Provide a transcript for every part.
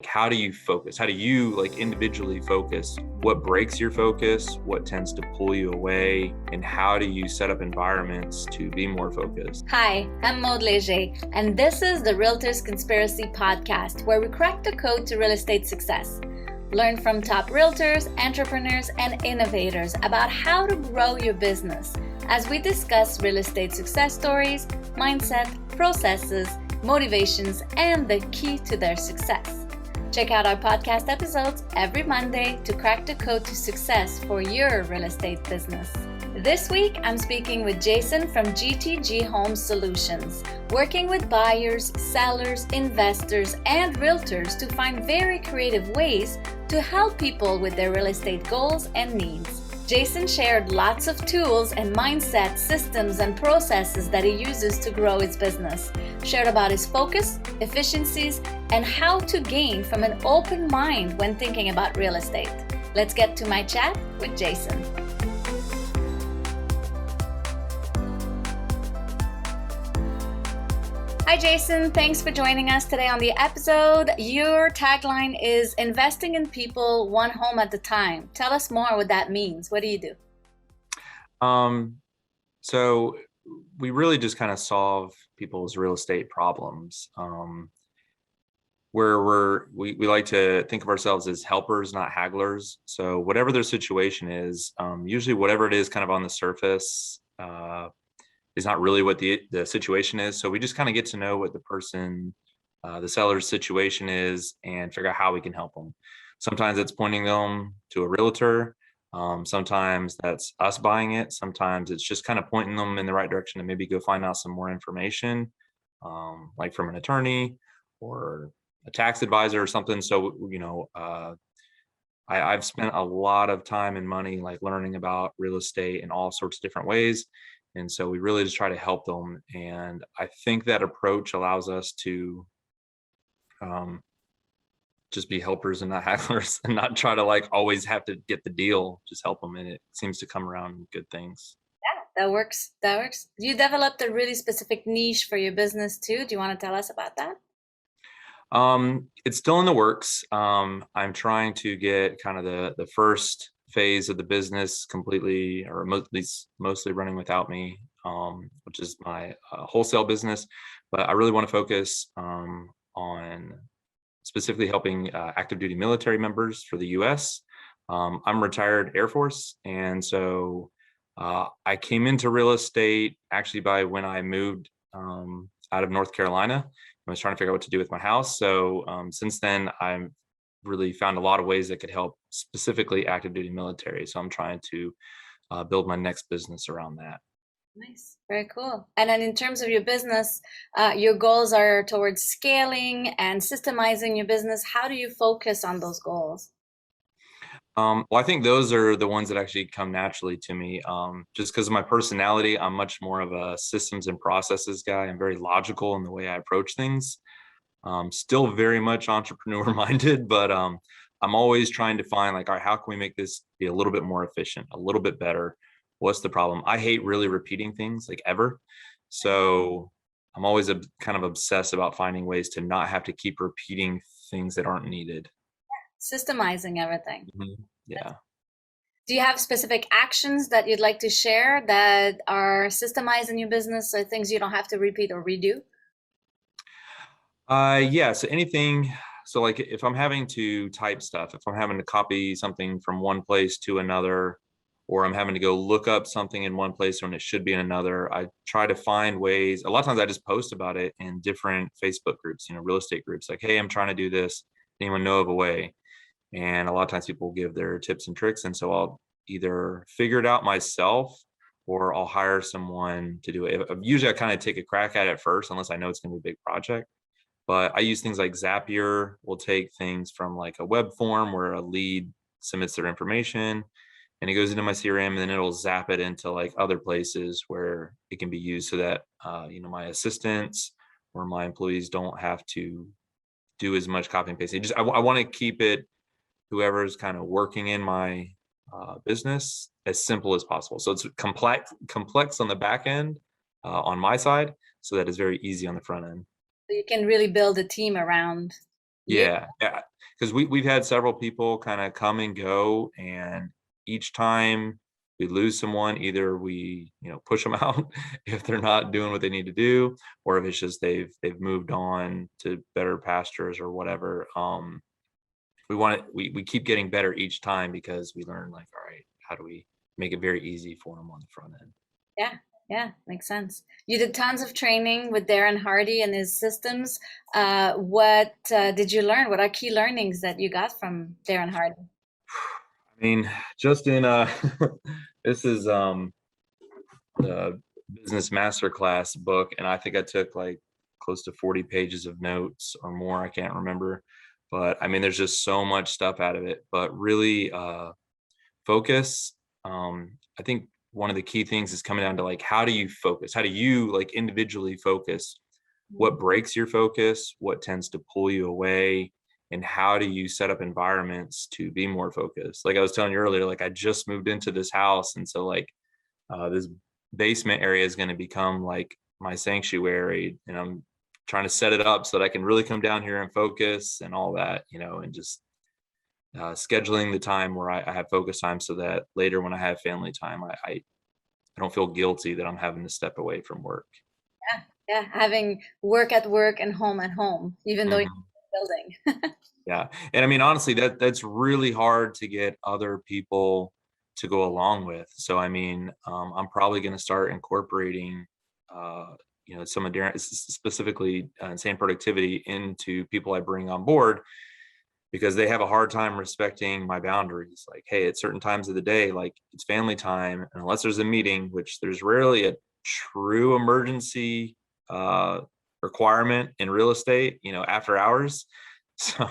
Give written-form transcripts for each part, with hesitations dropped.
How do you focus? How do you individually focus? What breaks your focus? What tends to pull you away? And how do you set up environments to be more focused? Hi, I'm Maud Leger, and this is the Realtors Conspiracy Podcast, where we crack the code to real estate success. Learn from top realtors, entrepreneurs, and innovators about how to grow your business as we discuss real estate success stories, mindset, processes, motivations, and the key to their success. Check out our podcast episodes every Monday to crack the code to success for your real estate business. This week, I'm speaking with Jason from GTG Home Solutions, working with buyers, sellers, investors, and realtors to find very creative ways to help people with their real estate goals and needs. Jason shared lots of tools and mindset systems and processes that he uses to grow his business, shared about his focus, efficiencies, and how to gain from an open mind when thinking about real estate. Let's get to my chat with Jason. Hi, Jason. Thanks for joining us today on the episode. Your tagline is investing in people one home at a time. Tell us more what that means. What do you do? So we really just kind of solve people's real estate problems. Where we like to think of ourselves as helpers, not hagglers. So whatever their situation is, usually whatever it is kind of on the surface, is not really what the situation is. So we just kind of get to know what the person, the seller's situation is and figure out how we can help them. Sometimes it's pointing them to a realtor. Sometimes that's us buying it. Sometimes it's just kind of pointing them in the right direction to maybe go find out some more information, like from an attorney or a tax advisor or something. So, I've spent a lot of time and money learning about real estate in all sorts of different ways. And so we really just try to help them. And I think that approach allows us to just be helpers and not hagglers and not try to always have to get the deal, just help them. And it seems to come around good things. Yeah, that works. You developed a really specific niche for your business too. Do you want to tell us about that? It's still in the works. I'm trying to get kind of the first phase of the business completely, or mostly running without me, which is my wholesale business. But I really want to focus on specifically helping active duty military members for the U.S. I'm retired Air Force, and so I came into real estate actually by when I moved out of North Carolina. I was trying to figure out what to do with my house. So since then, I've really found a lot of ways that could help specifically active duty military. So I'm trying to build my next business around that. Nice. Very cool. And then in terms of your business, your goals are towards scaling and systemizing your business. How do you focus on those goals? Well, I think those are the ones that actually come naturally to me. Just because of my personality, I'm much more of a systems and processes guy. I'm very logical in the way I approach things. Still very much entrepreneur minded, but I'm always trying to find all right, how can we make this be a little bit more efficient, a little bit better? What's the problem? I hate really repeating things ever. So I'm always kind of obsessed about finding ways to not have to keep repeating things that aren't needed. Systemizing everything. Mm-hmm. Yeah. Do you have specific actions that you'd like to share that are systemized in your business, so things you don't have to repeat or redo? Yeah. So anything. So if I'm having to type stuff, if I'm having to copy something from one place to another, or I'm having to go look up something in one place when it should be in another, I try to find ways. A lot of times I just post about it in different Facebook groups, real estate groups, hey, I'm trying to do this. Anyone know of a way? And a lot of times people give their tips and tricks. And so I'll either figure it out myself or I'll hire someone to do it. Usually I kind of take a crack at it first, unless I know it's going to be a big project. But I use things like Zapier. We'll take things from a web form where a lead submits their information and it goes into my CRM, and then it'll zap it into other places where it can be used so that, my assistants or my employees don't have to do as much copy and pasting. I want to keep it, whoever's kind of working in my business, as simple as possible. So it's complex on the back end, on my side, so that it's very easy on the front end. You can really build a team around Yeah, yeah. Because we've had several people kind of come and go, and each time we lose someone, either we, push them out if they're not doing what they need to do, or if it's just they've moved on to better pastures or whatever. We keep getting better each time because we learn, like, all right, how do we make it very easy for them on the front end? Yeah, yeah, makes sense. You did tons of training with Darren Hardy and his systems. What did you learn? What are key learnings that you got from Darren Hardy? I mean, just in this is the business masterclass book, and I think I took like close to 40 pages of notes or more. I can't remember, but I mean, there's just so much stuff out of it. But really, focus. I think one of the key things is coming down to, like, how do you focus? How do you, like, individually focus? What breaks your focus? What tends to pull you away? And how do you set up environments to be more focused? Like I was telling you earlier, like, I just moved into this house, and so, like, this basement area is going to become like my sanctuary, and I'm trying to set it up so that I can really come down here and focus and all that, and just scheduling the time where I have focus time so that later when I have family time, I don't feel guilty that I'm having to step away from work. Yeah, yeah, having work at work and home at home, even though you're Mhm. building. Yeah. And I mean, honestly, that's really hard to get other people to go along with. So, I mean, I'm probably going to start incorporating, some of Darren, specifically insane productivity, into people I bring on board, because they have a hard time respecting my boundaries. Like, hey, at certain times of the day, like, it's family time, and unless there's a meeting, which there's rarely a true emergency uh, requirement in real estate, after hours. So,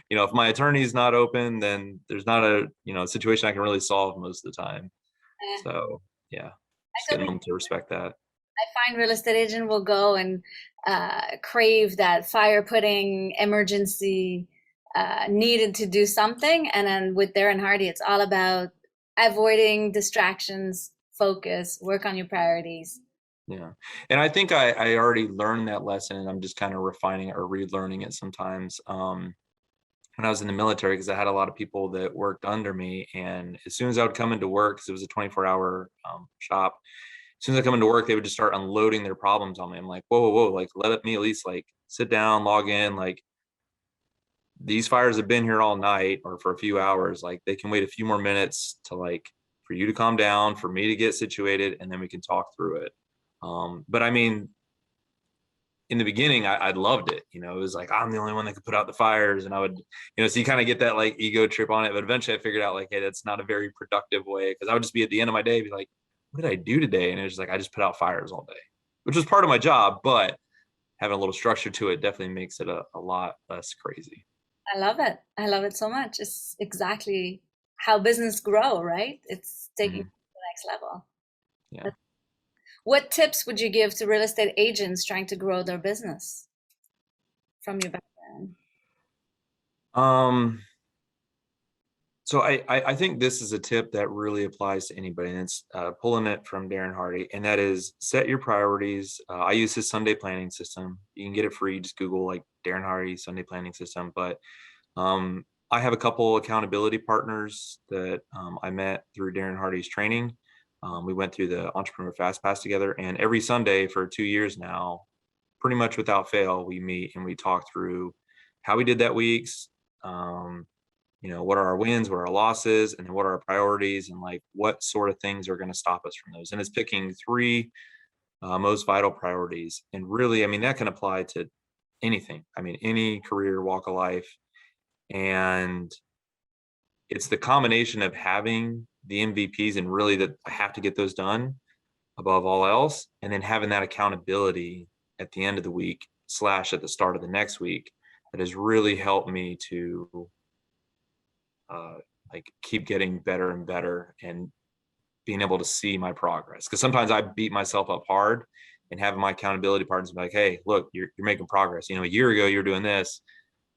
if my attorney is not open, then there's not a situation I can really solve most of the time. So, yeah, I just getting totally them to respect that. I find real estate agent will go and crave that fire pudding emergency needed to do something, and then with Darren Hardy, it's all about avoiding distractions, focus, work on your priorities. Yeah. And I think I already learned that lesson, and I'm just kind of refining it or relearning it sometimes. When I was in the military, because I had a lot of people that worked under me, and as soon as I would come into work, because it was a 24-hour shop, as soon as I come into work, they would just start unloading their problems on me. I'm like, whoa, whoa, whoa, like, let me at least, like, sit down, log in. Like, these fires have been here all night or for a few hours. Like, they can wait a few more minutes to, like, for you to calm down, for me to get situated, and then we can talk through it. But I mean, in the beginning, I loved it. It was like, I'm the only one that could put out the fires, and I would, so you kind of get that, like, ego trip on it. But eventually I figured out, like, hey, that's not a very productive way, because I would just be at the end of my day, be like, what did I do today? And it was just like, I just put out fires all day, which was part of my job, but having a little structure to it definitely makes it a lot less crazy. I love it. I love it so much. It's exactly how business grow, right? It's taking it Mhm. to the next level. Yeah. What tips would you give to real estate agents trying to grow their business from your background? Um, So I think this is a tip that really applies to anybody, and it's pulling it from Darren Hardy, and that is, set your priorities. I use his Sunday planning system. You can get it free. Just Google, like, Darren Hardy Sunday planning system. But I have a couple accountability partners that I met through Darren Hardy's training. We went through the Entrepreneur Fast Pass together, and every Sunday for 2 years now, pretty much without fail, we meet and we talk through how we did that week's. Um, what are our wins, what are our losses, and then what are our priorities, and, like, what sort of things are going to stop us from those. And it's picking three most vital priorities. And really, I mean, that can apply to anything. I mean, any career walk of life. And it's the combination of having the MVPs, and really that I have to get those done above all else, and then having that accountability at the end of the week slash at the start of the next week, that has really helped me to uh, like, keep getting better and better, and being able to see my progress. Because sometimes I beat myself up hard, and having my accountability partners be like, hey, look, you're making progress. A year ago you were doing this.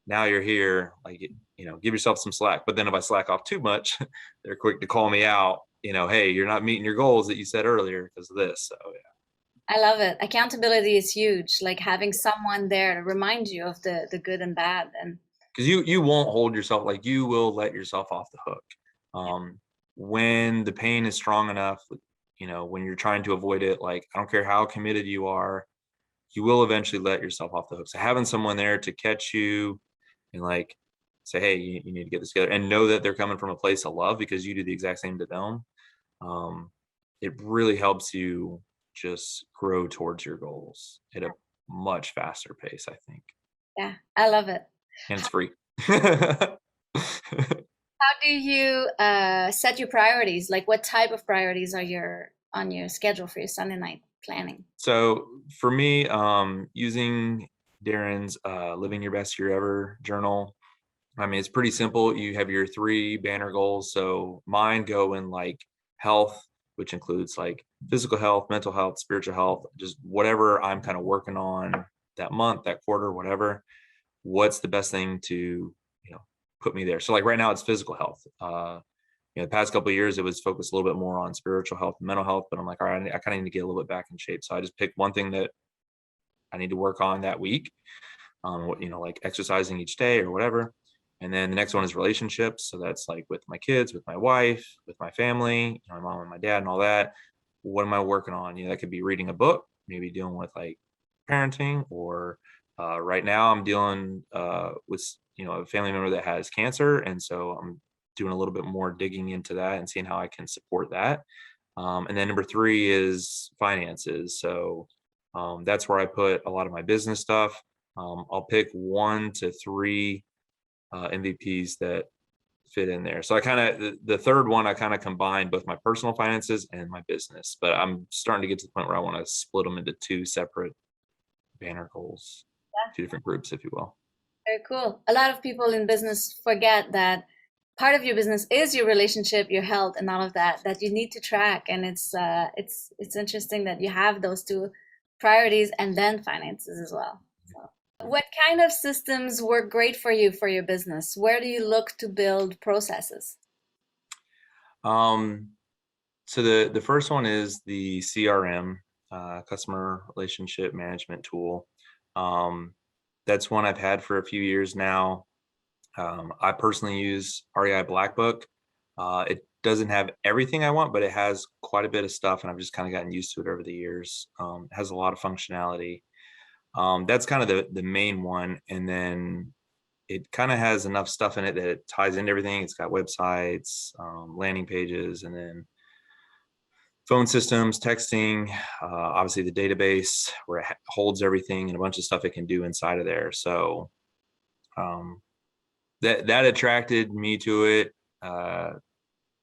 Now you're here. Like, give yourself some slack. But then if I slack off too much, they're quick to call me out. Hey, you're not meeting your goals that you set earlier because of this. So, yeah. I love it. Accountability is huge. Like having someone there to remind you of the good and bad. And because you won't hold yourself, like you will let yourself off the hook. When the pain is strong enough, when you're trying to avoid it, like I don't care how committed you are, you will eventually let yourself off the hook. So having someone there to catch you and like say, hey, you need to get this together, and know that they're coming from a place of love because you do the exact same to them. It really helps you just grow towards your goals at a much faster pace, I think. Yeah, I love it. And it's free. How do you set your priorities? Like, what type of priorities are on your schedule for your Sunday night planning? So for me, using Darren's Living Your Best Year Ever journal, I mean, it's pretty simple. You have your 3 banner goals. So mine go in like health, which includes like physical health, mental health, spiritual health, just whatever I'm kind of working on that month, that quarter, whatever. What's the best thing to, put me there? So like right now it's physical health. The past couple of years, it was focused a little bit more on spiritual health and mental health, but I'm like, all right, I kind of need to get a little bit back in shape. So I just picked one thing that I need to work on that week, like exercising each day or whatever. And then the next one is relationships. So that's like with my kids, with my wife, with my family, my mom and my dad and all that. What am I working on? That could be reading a book, maybe dealing with like parenting, or right now I'm dealing with, a family member that has cancer. And so I'm doing a little bit more digging into that and seeing how I can support that. And then number 3 is finances. So that's where I put a lot of my business stuff. I'll pick 1 to 3 MVPs that fit in there. So I kind of, the third one, I kind of combined both my personal finances and my business, but I'm starting to get to the point where I want to split them into 2 separate banner goals, 2 different groups, if you will. Very cool. A lot of people in business forget that part of your business is your relationship, your health, and all of that you need to track. And it's interesting that you have those 2 priorities and then finances as well. So, what kind of systems work great for you for your business? Where do you look to build processes? So the first one is the CRM, customer relationship management tool. That's one I've had for a few years now. I personally use REI Black Book. It doesn't have everything I want, but it has quite a bit of stuff, and I've just kind of gotten used to it over the years. It has a lot of functionality. That's kind of the main one. And then it kind of has enough stuff in it that it ties into everything. It's got websites, landing pages, and then phone systems, texting, obviously the database where it holds everything, and a bunch of stuff it can do inside of there. So that attracted me to it, or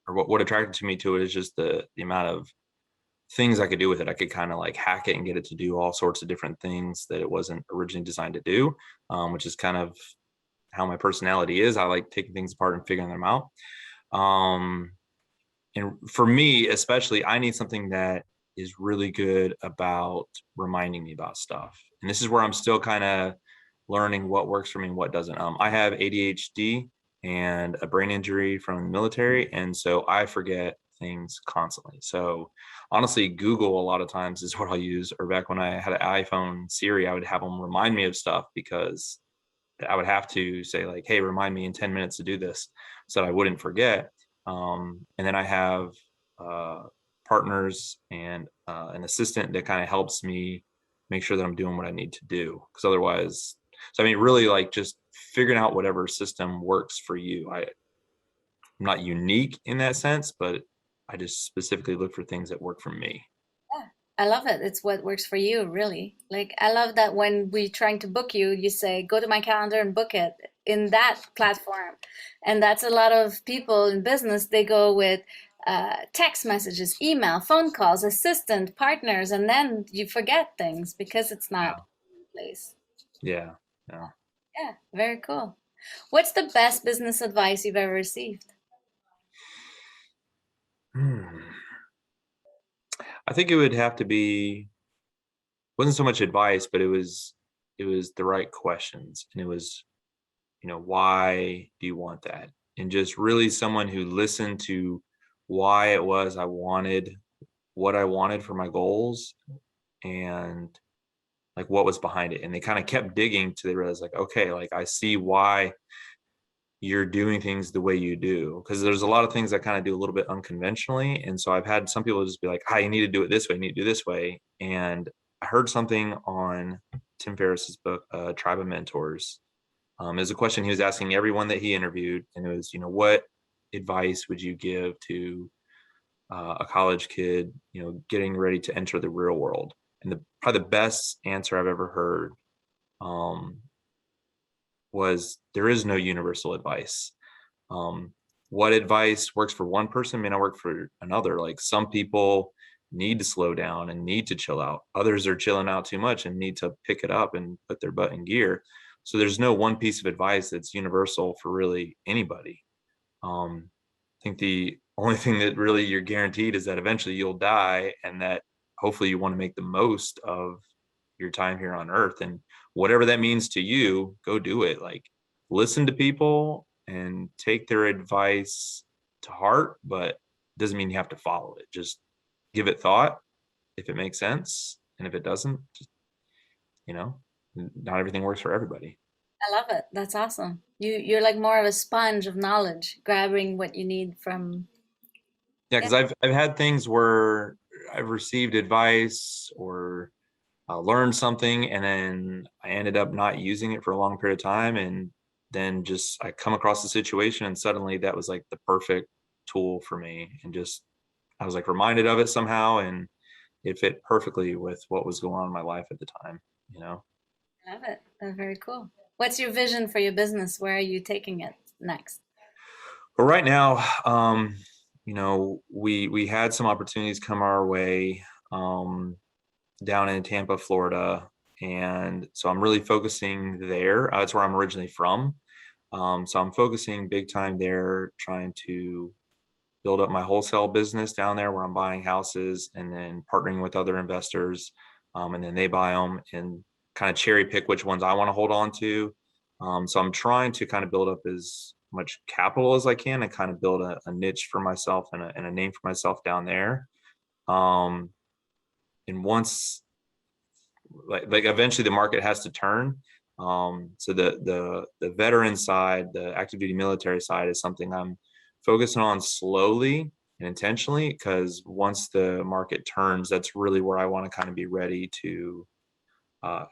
what attracted to me to it is just the amount of things I could do with it. I could kind of like hack it and get it to do all sorts of different things that it wasn't originally designed to do, which is kind of how my personality is. I like taking things apart and figuring them out. And for me, especially, I need something that is really good about reminding me about stuff. And this is where I'm still kind of learning what works for me and what doesn't. I have ADHD and a brain injury from the military, and so I forget things constantly. So honestly, Google a lot of times is what I'll use. Or back when I had an iPhone, Siri, I would have them remind me of stuff, because I would have to say like, hey, remind me in 10 minutes to do this, so that I wouldn't forget. And then I have partners and an assistant that kind of helps me make sure that I'm doing what I need to do. Because otherwise, so I mean, really like just figuring out whatever system works for you. I'm not unique in that sense, but I just specifically look for things that work for me. Yeah, I love it. It's what works for you, really. Like, I love that when we're trying to book you, you say, go to my calendar and book it in that platform. And that's a lot of people in business, they go with text messages, email, phone calls, assistant, partners, and then you forget things because it's not in place. Yeah. Yeah. Yeah, very cool. What's the best business advice you've ever received? I think it would have to be, wasn't so much advice, but it was the right questions. And it was, why do you want that? And just really someone who listened to why it was I wanted what I wanted for my goals, and like what was behind it. And they kind of kept digging till they realized like, okay, like I see why you're doing things the way you do. Because there's a lot of things I kind of do a little bit unconventionally. And so I've had some people just be like, hi, you need to do it this way, you need to do this way. And I heard something on Tim Ferriss's book, Tribe of Mentors. It was a question he was asking everyone that he interviewed. And it was, what advice would you give to a college kid, getting ready to enter the real world? And probably the best answer I've ever heard was there is no universal advice. What advice works for one person may not work for another. Like some people need to slow down and need to chill out. Others are chilling out too much and need to pick it up and put their butt in gear. So there's no one piece of advice that's universal for really anybody. I think the only thing that really you're guaranteed is that eventually you'll die, and that hopefully you want to make the most of your time here on earth. And whatever that means to you, go do it. Like listen to people and take their advice to heart, but it doesn't mean you have to follow it. Just give it thought if it makes sense. And if it doesn't, just, not everything works for everybody. I love it. That's awesome. You're like more of a sponge of knowledge, grabbing what you need from. Yeah, Yeah. because I've had things where I've received advice or learned something, and then I ended up not using it for a long period of time, and then just I come across the situation, and suddenly that was like the perfect tool for me, and just I was like reminded of it somehow, and it fit perfectly with what was going on in my life at the time. I love it. That's very cool. What's your vision for your business? Where are you taking it next? But right now, we had some opportunities come our way down in Tampa, Florida, and so I'm really focusing there. That's where I'm originally from. So I'm focusing big time there, trying to build up my wholesale business down there where I'm buying houses and then partnering with other investors. And then they buy them and kind of cherry pick which ones I want to hold on to. So I'm trying to kind of build up as much capital as I can and kind of build a niche for myself and a name for myself down there. And once like eventually the market has to turn. So the veteran side, the active duty military side is something I'm focusing on slowly and intentionally, because once the market turns, that's really where I want to kind of be ready to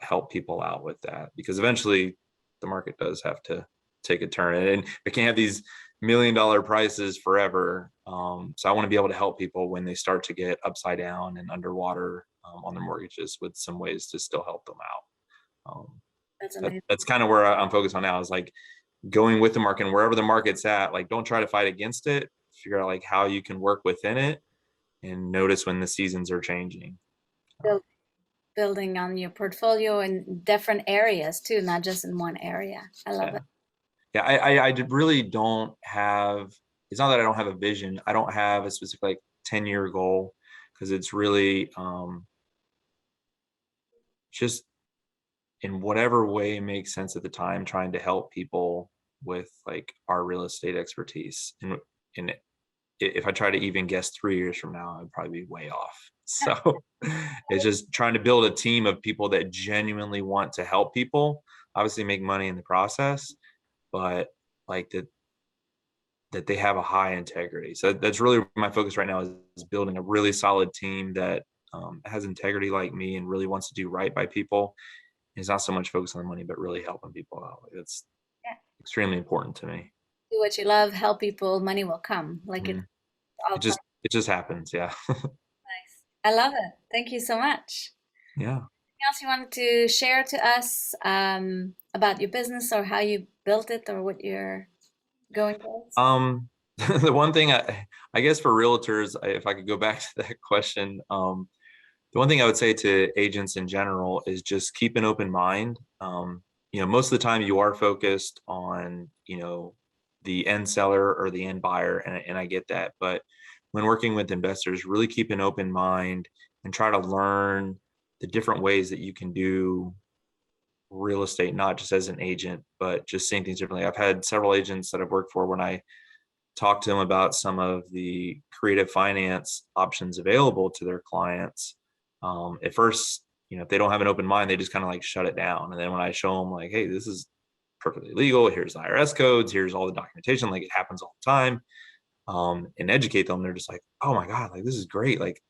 help people out with that, because eventually the market does have to take a turn, and we can't have these $1 million prices forever. So I want to be able to help people when they start to get upside down and underwater on their mortgages, with some ways to still help them out. That's amazing. That's kind of where I'm focused on now, is like going with the market, and wherever the market's at, like don't try to fight against it. Figure out like how you can work within it and notice when the seasons are changing. Build, building on your portfolio in different areas too, not just in one area. I love Yeah. it. Yeah, I really don't have, it's not that I don't have a vision. I don't have a specific like 10-year goal, because it's really just in whatever way makes sense at the time, trying to help people with like our real estate expertise. And if I try to even guess 3 years from now, I'd probably be way off. So it's just trying to build a team of people that genuinely want to help people, obviously make money in the process, but like that they have a high integrity. So that's really my focus right now, is building a really solid team that has integrity like me and really wants to do right by people. It's not so much focused on the money, but really helping people out. Like, that's Yeah. extremely important to me. Do what you love, help people, money will come. Like it Mhm. all It comes. just happens. Yeah. Nice. I love it. Thank you so much. Yeah. Anything else you wanted to share to us about your business or how you built it or what you're going towards? The one thing I guess for realtors, if I could go back to that question, the one thing I would say to agents in general is just keep an open mind. Most of the time you are focused on, the end seller or the end buyer, and I get that. But when working with investors, really keep an open mind and try to learn the different ways that you can do real estate, not just as an agent, but just seeing things differently. I've had several agents that I've worked for, when I talk to them about some of the creative finance options available to their clients. At first, if they don't have an open mind, they just kind of like shut it down. And then when I show them like, hey, this is perfectly legal, here's the IRS codes, here's all the documentation, like it happens all the time, and educate them, they're just like, oh my God, like this is great. Like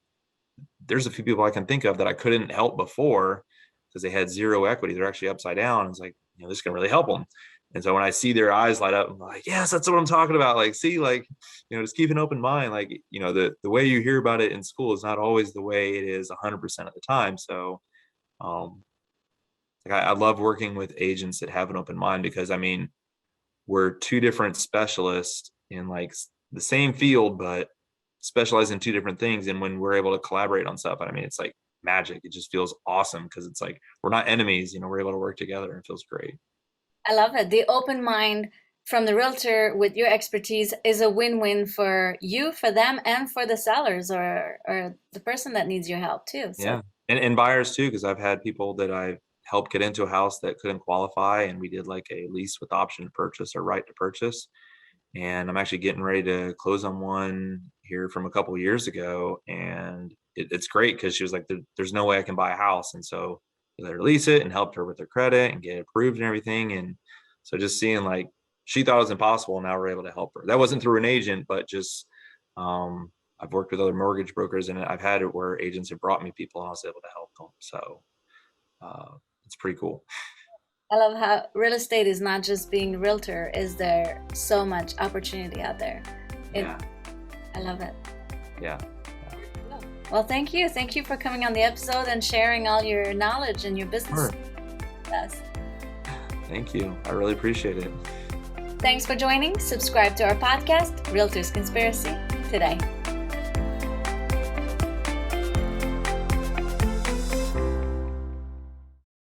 there's a few people I can think of that I couldn't help before because they had zero equity. They're actually upside down. It's like, this can really help them. And so when I see their eyes light up, I'm like, yes, that's what I'm talking about. Like, see, like, just keep an open mind. Like, the way you hear about it in school is not always the way it is 100% of the time. So, like I love working with agents that have an open mind because we're two different specialists in like the same field, but specialize in two different things. And when we're able to collaborate on stuff, it's like magic. It just feels awesome because it's like, we're not enemies, we're able to work together and it feels great. I love it. The open mind from the realtor with your expertise is a win-win for you, for them, and for the sellers or the person that needs your help too. So. Yeah. And buyers too, because I've had people that I've helped get into a house that couldn't qualify. And we did like a lease with option to purchase or right to purchase. And I'm actually getting ready to close on one here from a couple of years ago. And it's great because she was like, there's no way I can buy a house. And so we let her lease it and helped her with her credit and get it approved and everything. And so just seeing like, she thought it was impossible. Now we're able to help her. That wasn't through an agent, but just, I've worked with other mortgage brokers and I've had it where agents have brought me people and I was able to help them. So it's pretty cool. I love how real estate is not just being a realtor. Is there so much opportunity out there? Yeah. I love it. Yeah. Well, thank you. Thank you for coming on the episode and sharing all your knowledge and your business with us. Thank you. I really appreciate it. Thanks for joining. Subscribe to our podcast, Realtors Conspiracy, today.